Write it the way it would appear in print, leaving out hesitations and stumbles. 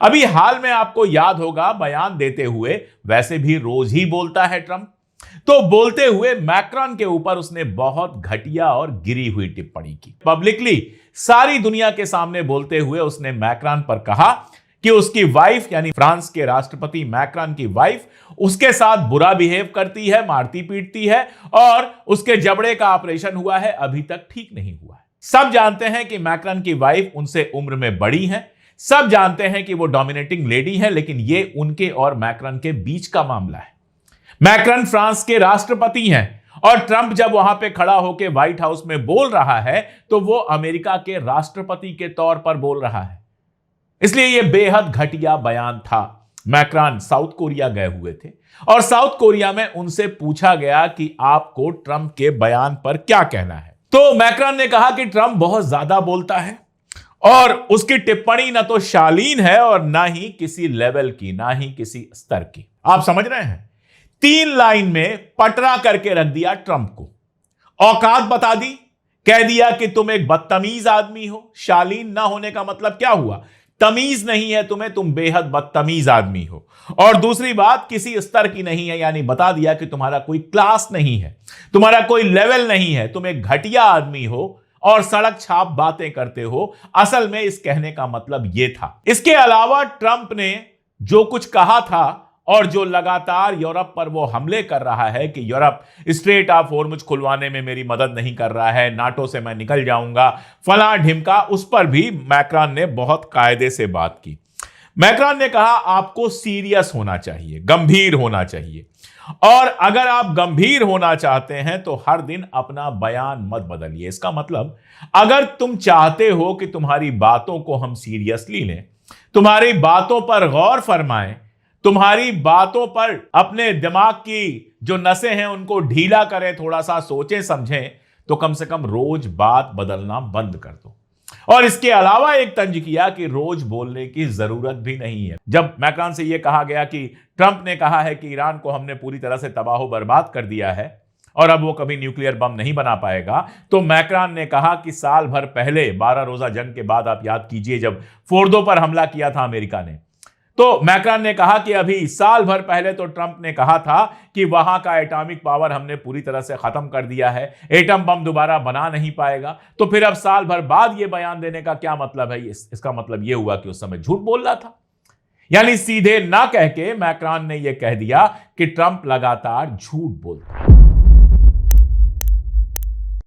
अभी हाल में आपको याद होगा बयान देते हुए वैसे भी रोज ही बोलता है ट्रंप, तो बोलते हुए मैक्रॉन के ऊपर उसने बहुत घटिया और गिरी हुई टिप्पणी की। पब्लिकली सारी दुनिया के सामने बोलते हुए उसने मैक्रॉन पर कहा कि उसकी वाइफ यानी फ्रांस के राष्ट्रपति मैक्रॉन की वाइफ उसके साथ बुरा बिहेव करती है, मारती पीटती है और उसके जबड़े का ऑपरेशन हुआ है, अभी तक ठीक नहीं हुआ है। सब जानते हैं कि मैक्रॉन की वाइफ उनसे उम्र में बड़ी है, सब जानते हैं कि वो डोमिनेटिंग लेडी है, लेकिन ये उनके और मैक्रॉन के बीच का मामला है। मैक्रॉन फ्रांस के राष्ट्रपति हैं और ट्रंप जब वहां पे खड़ा होकर व्हाइट हाउस में बोल रहा है तो वो अमेरिका के राष्ट्रपति के तौर पर बोल रहा है, इसलिए यह बेहद घटिया बयान था। मैक्रॉन साउथ कोरिया गए हुए थे और साउथ कोरिया में उनसे पूछा गया कि आपको ट्रंप के बयान पर क्या कहना है, तो मैक्रॉन ने कहा कि ट्रंप बहुत ज्यादा बोलता है और उसकी टिप्पणी ना तो शालीन है और ना ही किसी लेवल की, ना ही किसी स्तर की। आप समझ रहे हैं, 3 लाइन में पटरा करके रख दिया ट्रंप को, औकात बता दी, कह दिया कि तुम एक बदतमीज आदमी हो। शालीन ना होने का मतलब क्या हुआ? तमीज नहीं है तुम्हें, तुम बेहद बदतमीज आदमी हो। और दूसरी बात किसी स्तर की नहीं है, यानी बता दिया कि तुम्हारा कोई क्लास नहीं है, तुम्हारा कोई लेवल नहीं है, तुम एक घटिया आदमी हो और सड़क छाप बातें करते हो। असल में इस कहने का मतलब यह था। इसके अलावा ट्रंप ने जो कुछ कहा था और जो लगातार यूरोप पर वो हमले कर रहा है कि यूरोप स्ट्रेट ऑफ हॉर्मुज़ खुलवाने में मेरी मदद नहीं कर रहा है, नाटो से मैं निकल जाऊंगा, फला ढिमका, उस पर भी मैक्रॉन ने बहुत कायदे से बात की। मैक्रॉन ने कहा आपको सीरियस होना चाहिए, गंभीर होना चाहिए, और अगर आप गंभीर होना चाहते हैं तो हर दिन अपना बयान मत बदलिए। इसका मतलब अगर तुम चाहते हो कि तुम्हारी बातों को हम सीरियसली लें, तुम्हारी बातों पर गौर फरमाएं, तुम्हारी बातों पर अपने दिमाग की जो नसें हैं उनको ढीला करें, थोड़ा सा सोचें समझें, तो कम से कम रोज बात बदलना बंद कर दो। और इसके अलावा एक तंज किया कि रोज बोलने की जरूरत भी नहीं है। जब मैक्रॉन से यह कहा गया कि ट्रंप ने कहा है कि ईरान को हमने पूरी तरह से तबाह बर्बाद कर दिया है और अब वो कभी न्यूक्लियर बम नहीं बना पाएगा, तो मैक्रॉन ने कहा कि साल भर पहले 12 रोजा जंग के बाद आप याद कीजिए जब फोर्दो पर हमला किया था अमेरिका ने, तो मैक्रॉन ने कहा कि अभी साल भर पहले तो ट्रंप ने कहा था कि वहां का एटॉमिक पावर हमने पूरी तरह से खत्म कर दिया है, एटम बम दोबारा बना नहीं पाएगा। तो फिर अब साल भर बाद यह बयान देने का क्या मतलब है? इसका मतलब यह हुआ कि उस समय झूठ बोल रहा था। यानी सीधे ना कह के मैक्रॉन ने यह कह दिया कि ट्रंप लगातार झूठ बोलता है।